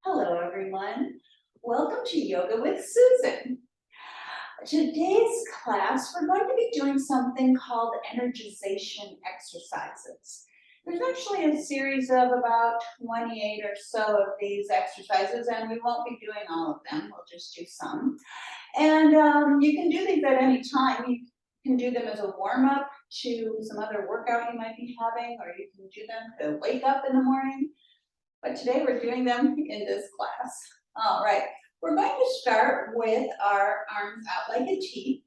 Hello, everyone. Welcome to Yoga with Susan. Today's class, we're going to be doing something called Energization Exercises. There's actually a series of about 28 or so of these exercises, and we won't be doing all of them. We'll just do some. And you can do these at any time. You can do them as a warm-up to some other workout you might be having, or you can do them to wake up in the morning. But today we're doing them in this class. All right, we're going to start with our arms out like a T.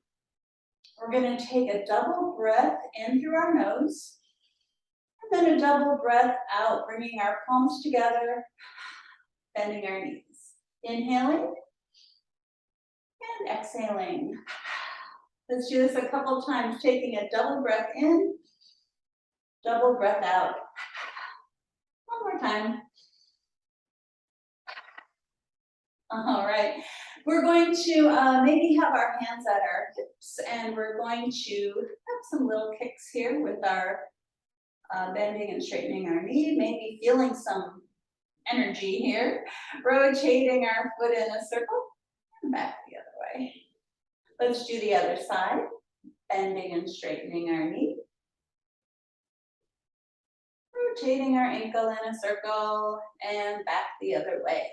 We're going to take a double breath in through our nose, and then a double breath out, bringing our palms together, bending our knees. Inhaling and exhaling. Let's do this a couple times, taking a double breath in, double breath out. One more time. All right, we're going to maybe have our hands at our hips, and we're going to have some little kicks here with our bending and straightening our knee, maybe feeling some energy here, rotating our foot in a circle, and back the other way. Let's do the other side, bending and straightening our knee, rotating our ankle in a circle, and back the other way.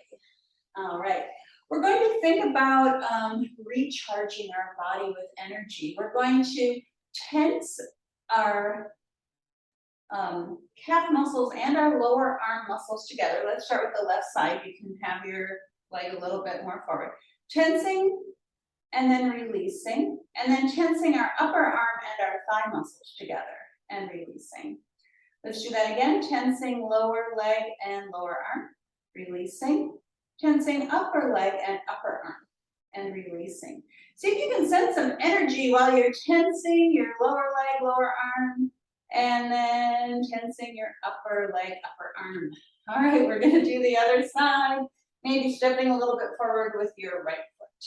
All right, we're going to think about recharging our body with energy. We're going to tense our calf muscles and our lower arm muscles together. Let's start with the left side. You can have your leg a little bit more forward. Tensing and then releasing, and then tensing our upper arm and our thigh muscles together and releasing. Let's do that again, tensing lower leg and lower arm, releasing. Tensing upper leg and upper arm and releasing. See if you can send some energy while you're tensing your lower leg, lower arm, and then tensing your upper leg, upper arm. All right, we're going to do the other side, maybe stepping a little bit forward with your right foot.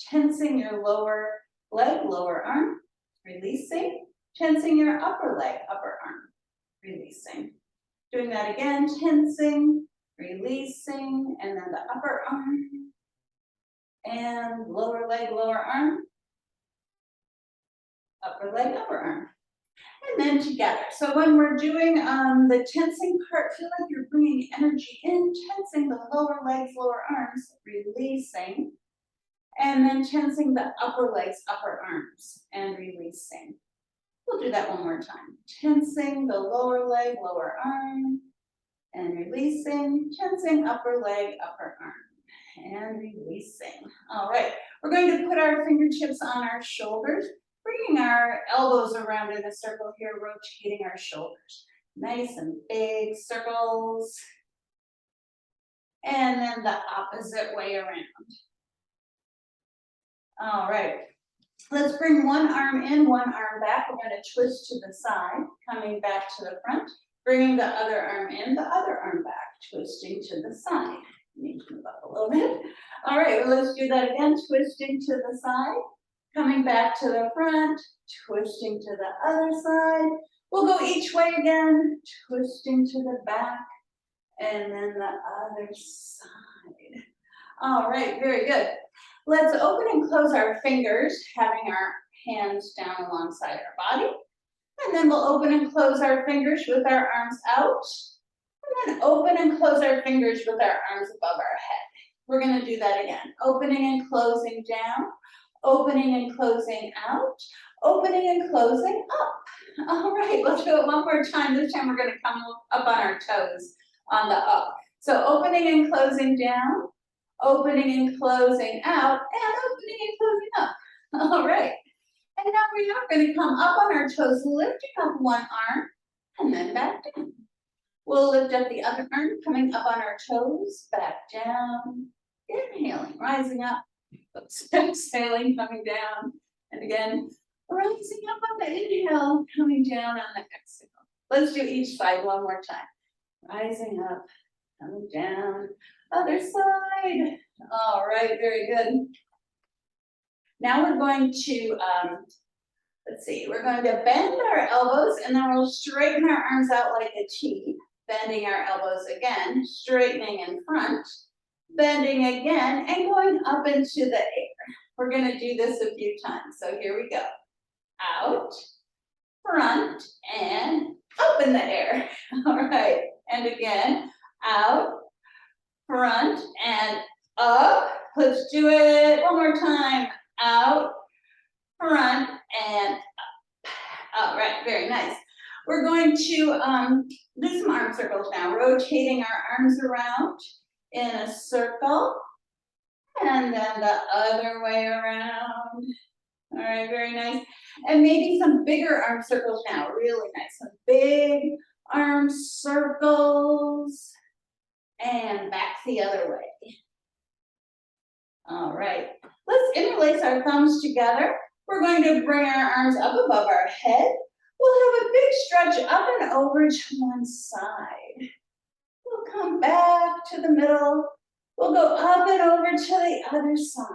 Tensing your lower leg, lower arm, releasing. Tensing your upper leg, upper arm, releasing. Doing that again, tensing, releasing, and then the upper arm, and lower leg, lower arm, upper leg, upper arm, and then together. So when we're doing the tensing part, feel like you're bringing energy in, tensing the lower legs, lower arms, releasing, and then tensing the upper legs, upper arms, and releasing. We'll do that one more time. Tensing the lower leg, lower arm, and releasing, tensing upper leg, upper arm, and releasing. All right, we're going to put our fingertips on our shoulders, bringing our elbows around in a circle here, rotating our shoulders. Nice and big circles. And then the opposite way around. All right, let's bring one arm in, one arm back. We're going to twist to the side, coming back to the front. Bringing the other arm in, the other arm back, twisting to the side. Need to move up a little bit. All right, well, let's do that again, twisting to the side, coming back to the front, twisting to the other side. We'll go each way again, twisting to the back, and then the other side. All right, very good. Let's open and close our fingers, having our hands down alongside our body. And then we'll open and close our fingers with our arms out. And then open and close our fingers with our arms above our head. We're going to do that again. Opening and closing down. Opening and closing out. Opening and closing up. All right, let's do it one more time. This time we're going to come up on our toes on the up. So opening and closing down. Opening and closing out. And opening and closing up. All right. And now we are going to come up on our toes, lifting up one arm, and then back down. We'll lift up the other arm, coming up on our toes, back down, inhaling, rising up, exhaling, coming down, and again, rising up on the inhale, coming down on the exhale. Let's do each side one more time. Rising up, coming down, other side. All right, very good. Now we're going to, let's see, we're going to bend our elbows and then we'll straighten our arms out like a T, bending our elbows again, straightening in front, bending again and going up into the air. We're gonna do this a few times, so here we go. Out, front, and up in the air. All right, and again, out, front, and up. Let's do it one more time. Out, front, and up. All right, very nice. We're going to do some arm circles now, rotating our arms around in a circle, and then the other way around. All right, very nice. And maybe some bigger arm circles now, really nice. Some big arm circles, and back the other way. All right, let's interlace our thumbs together. We're going to bring our arms up above our head. We'll have a big stretch up and over to one side. We'll come back to the middle. We'll go up and over to the other side.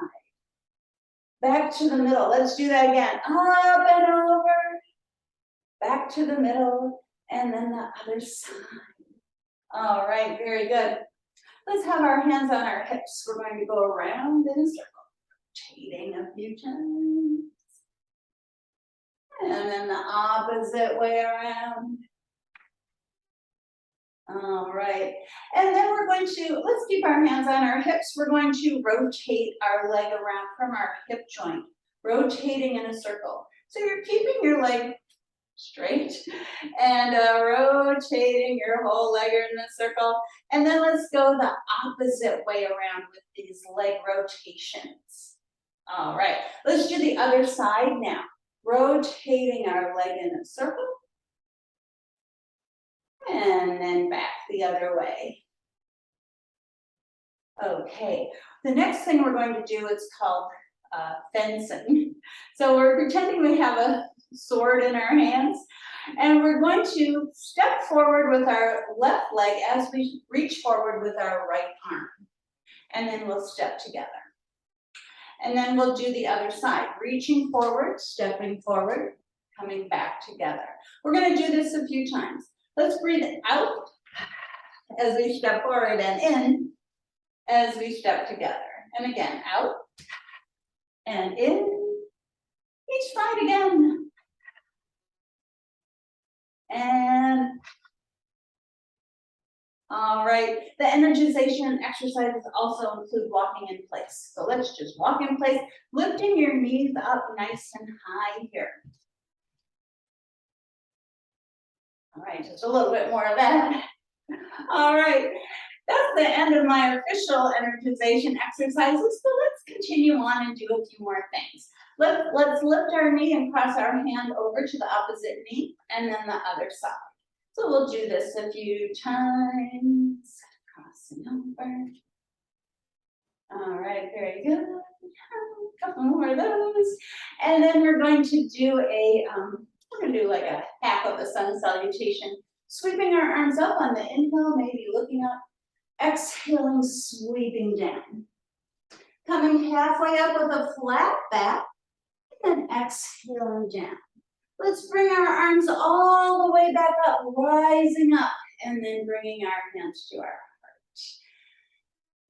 Back to the middle. Let's do that again. Up and over. Back to the middle. And then the other side. All right, very good. Let's have our hands on our hips. We're going to go around in a circle, rotating a few times. And then the opposite way around. All right, and then we're going to, let's keep our hands on our hips. We're going to rotate our leg around from our hip joint, rotating in a circle. So you're keeping your leg straight and rotating your whole leg in a circle. And then let's go the opposite way around with these leg rotations. All right, let's do the other side now. Rotating our leg in a circle. And then back the other way. Okay, the next thing we're going to do is called fencing. So we're pretending we have a sword in our hands, and we're going to step forward with our left leg as we reach forward with our right arm. And then we'll step together. And then we'll do the other side, reaching forward, stepping forward, coming back together. We're going to do this a few times. Let's breathe out as we step forward and in as we step together. And again, out and in. Each side again. And all right, the energization exercises also include walking in place. So let's just walk in place, lifting your knees up nice and high here. All right, just a little bit more of that. All right, that's the end of my official energization exercises. So let's continue on and do a few more things. Let's lift our knee and cross our hand over to the opposite knee and then the other side. So we'll do this a few times. Crossing over. All right, very good. A couple more of those. And then we're going to do like a half of a sun salutation. Sweeping our arms up on the inhale, maybe looking up. Exhaling, sweeping down. Coming halfway up with a flat back, and then exhaling down. Let's bring our arms all the way back up, rising up, and then bringing our hands to our heart.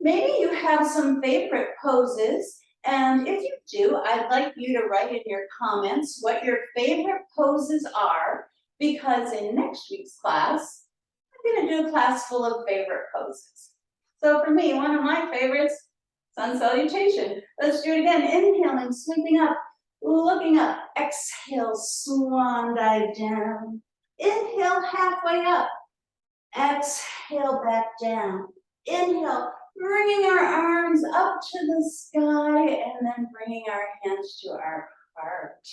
Maybe you have some favorite poses, and if you do, I'd like you to write in your comments what your favorite poses are, because in next week's class, I'm going to do a class full of favorite poses. So for me, one of my favorites, sun salutation. Let's do it again. Inhaling, sweeping up, looking up. Exhale, swan dive down. Inhale, halfway up. Exhale, back down. Inhale, bringing our arms up to the sky and then bringing our hands to our heart.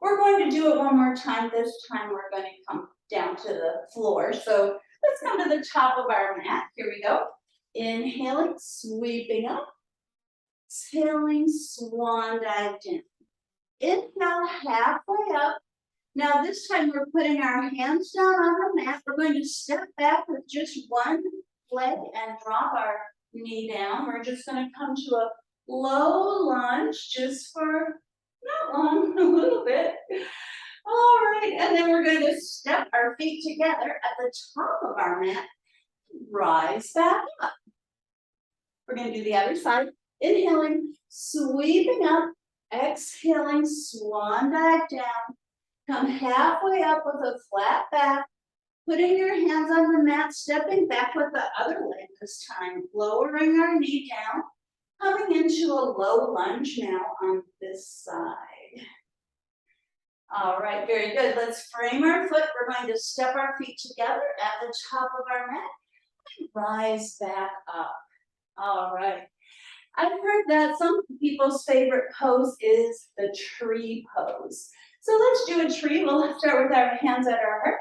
We're going to do it one more time. This time we're going to come down to the floor. So let's come to the top of our mat. Here we go. Inhaling, sweeping up. Exhaling, swan dive down. Inhale, halfway up. Now this time we're putting our hands down on the mat. We're going to step back with just one leg and drop our knee down. We're just going to come to a low lunge just for not long, a little bit. All right, and then we're going to step our feet together at the top of our mat. Rise back up. We're gonna do the other side. Inhaling, sweeping up, exhaling, swan dive down. Come halfway up with a flat back. Putting your hands on the mat, stepping back with the other leg this time, lowering our knee down, coming into a low lunge now on this side. All right, very good. Let's frame our foot. We're going to step our feet together at the top of our mat and rise back up. All right. I've heard that some people's favorite pose is the tree pose. So let's do a tree. We'll start with our hands at our heart.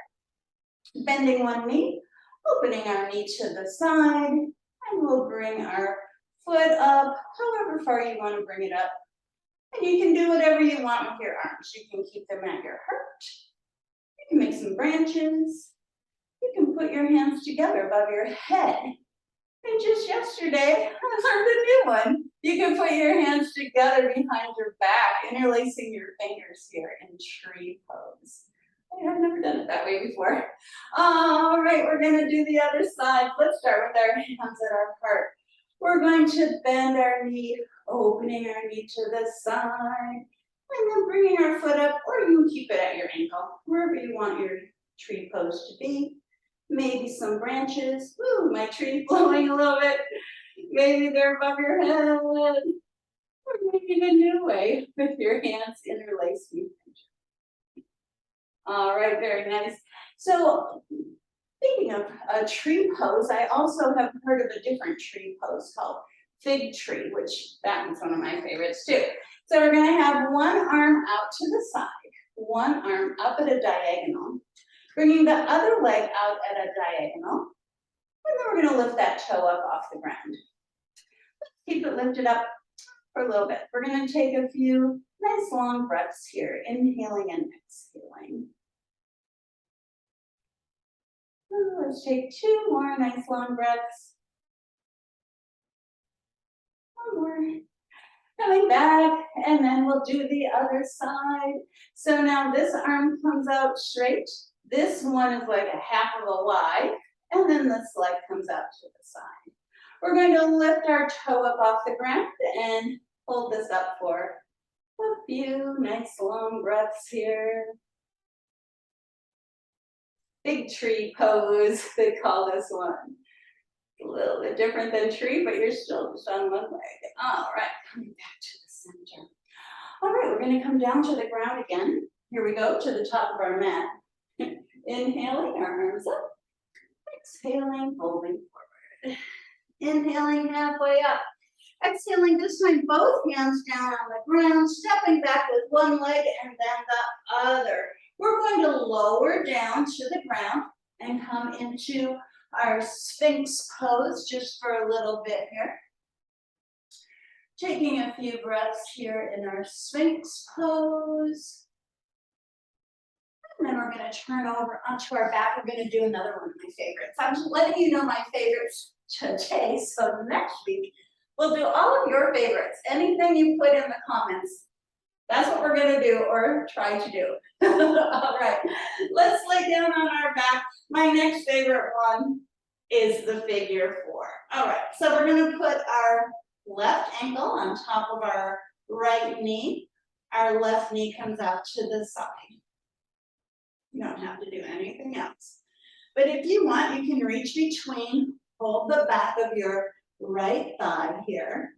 Bending one knee, opening our knee to the side, and we'll bring our foot up, however far you want to bring it up. And you can do whatever you want with your arms. You can keep them at your heart. You can make some branches. You can put your hands together above your head. And just yesterday, I learned a new one. You can put your hands together behind your back, interlacing your fingers here in tree pose. I've never done it that way before. All right, we're gonna do the other side. Let's start with our hands at our heart. We're going to bend our knee, opening our knee to the side, and then bringing our foot up, or you can keep it at your ankle, wherever you want your tree pose to be. Maybe some branches. Ooh, my tree's blowing a little bit. Maybe they're above your head. Or maybe in a new way with your hands interlaced. All right, very nice. So speaking of a tree pose, I also have heard of a different tree pose called fig tree, which that one's one of my favorites too. So we're gonna have one arm out to the side, one arm up at a diagonal, bringing the other leg out at a diagonal, and then we're gonna lift that toe up off the ground. Keep it lifted up for a little bit. We're gonna take a few nice long breaths here, inhaling and exhaling. Let's take two more nice long breaths. One more. Coming back, and then we'll do the other side. So now this arm comes out straight. This one is like a half of a Y, and then this leg comes out to the side. We're going to lift our toe up off the ground and hold this up for a few nice long breaths here. Big tree pose, they call this one. A little bit different than tree, but you're still just on one leg. All right, coming back to the center. All right, we're gonna come down to the ground again. Here we go, to the top of our mat. Inhaling, our arms up. Exhaling, folding forward. Inhaling, halfway up. Exhaling, this time both hands down on the ground, stepping back with one leg and then the other. We're going to lower down to the ground and come into our Sphinx pose just for a little bit here. Taking a few breaths here in our Sphinx pose. And then we're going to turn over onto our back. We're going to do another one of my favorites. I'm just letting you know my favorites today. So next week, we'll do all of your favorites. Anything you put in the comments. That's what we're gonna do, or try to do. All right, let's lay down on our back. My next favorite one is the figure four. All right, so we're gonna put our left ankle on top of our right knee. Our left knee comes out to the side. You don't have to do anything else. But if you want, you can reach between, hold the back of your right thigh here.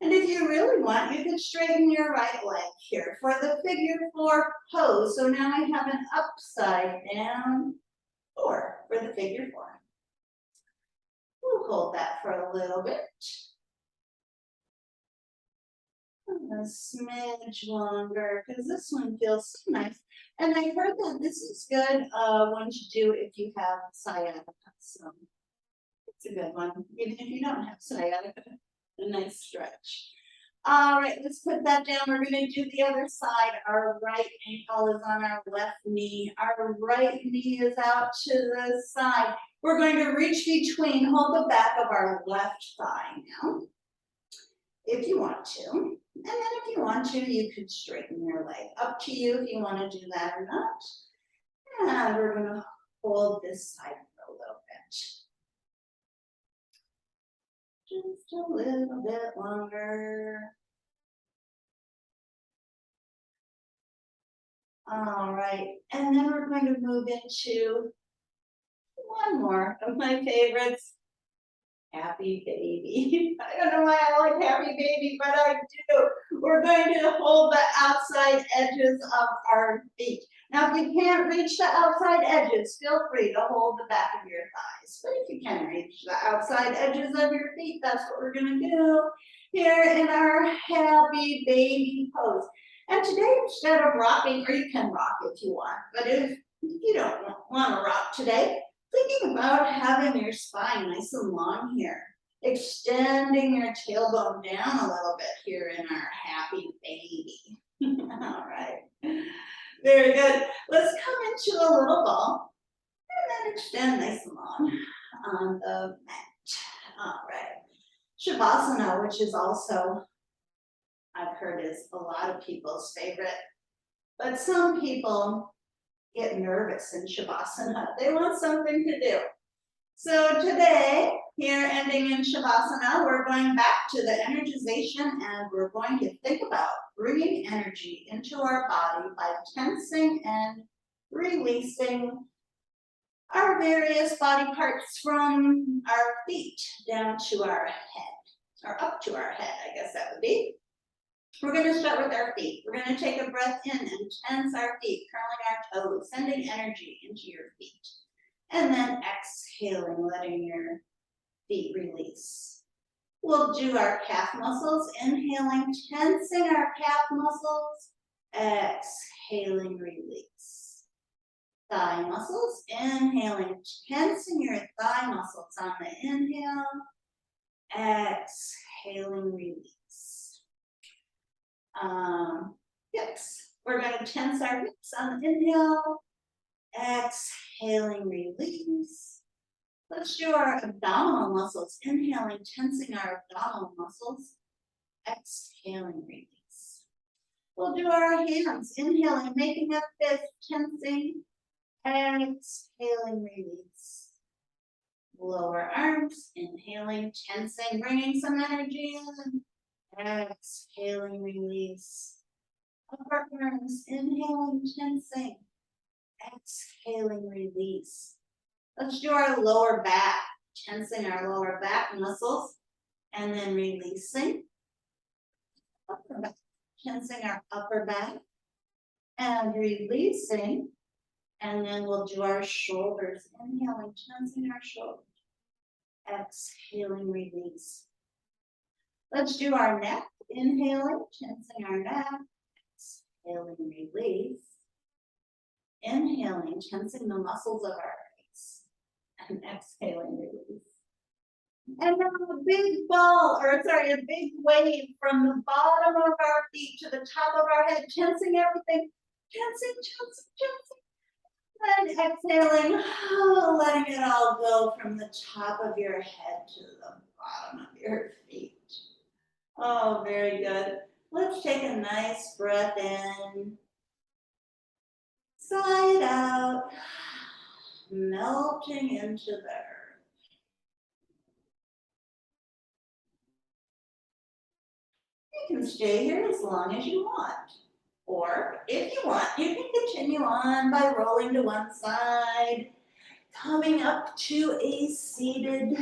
And if you really want, you can straighten your right leg here for the figure four pose. So now I have an upside down four for the figure four. We'll hold that for a little bit. A smidge longer, because this one feels so nice. And I heard that this is good one to do if you have sciatica. So it's a good one, even if you don't have sciatica. A nice stretch. All right, let's put that down. We're going to do the other side. Our right ankle is on our left knee. Our right knee is out to the side. We're going to reach between, hold the back of our left thigh now, if you want to. And then if you want to, you could straighten your leg. Up to you if you want to do that or not. And we're going to hold this side for a little bit. a little bit longer. All right, and then we're going to move into one more of my favorites, happy baby. I don't know why I like happy baby, but I do. We're going to hold the outside edges of our feet. Now, if you can't reach the outside edges, feel free to hold the back of your thighs. But if you can reach the outside edges of your feet, that's what we're going to do here in our happy baby pose. And today, instead of rocking, or you can rock if you want, but if you don't want to rock today, thinking about having your spine nice and long here, extending your tailbone down a little bit here in our happy baby. All right, very good. Let's come into a little ball and then extend nice and long on the mat. All right, Shavasana, which is also, I've heard, is a lot of people's favorite, but some people get nervous in Shavasana. They want something to do. So today, here ending in Shavasana, we're going back to the energization and we're going to think about bringing energy into our body by tensing and releasing our various body parts from our feet down to our head, or up to our head, I guess that would be. We're going to start with our feet. We're going to take a breath in and tense our feet, curling our toes, sending energy into your feet. And then exhaling, letting your feet release. We'll do our calf muscles, inhaling, tensing our calf muscles, exhaling, release. Thigh muscles, inhaling, tensing your thigh muscles on the inhale, exhaling, release. Hips. We're going to tense our hips on the inhale, exhaling, release. Let's do our abdominal muscles, inhaling, tensing our abdominal muscles, exhaling, release. We'll do our hands, inhaling, making a fist, tensing, exhaling, release. Lower arms, inhaling, tensing, bringing some energy in. Exhaling, release. Upper arms, inhaling, tensing. Exhaling, release. Let's do our lower back, tensing our lower back muscles, and then releasing. Upper back, tensing our upper back, and releasing. And then we'll do our shoulders, inhaling, tensing our shoulders. Exhaling, release. Let's do our neck, inhaling, tensing our neck, exhaling, release. Inhaling, tensing the muscles of our face, and exhaling, release. And now a big ball, a big wave from the bottom of our feet to the top of our head, tensing everything, tensing, tensing, tensing. And exhaling, letting it all go from the top of your head to the bottom of your feet. Oh, very good. Let's take a nice breath in. Sigh it out. Melting into the earth. You can stay here as long as you want. Or if you want, you can continue on by rolling to one side, coming up to a seated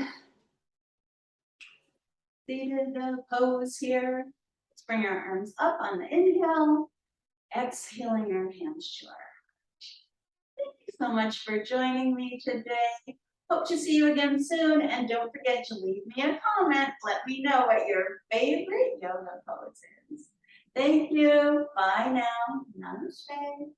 pose here. Let's bring our arms up on the inhale, exhaling our hands to our heart. Thank you so much for joining me today. Hope to see you again soon, and don't forget to leave me a comment. Let me know what your favorite yoga pose is. Thank you. Bye now. Namaste.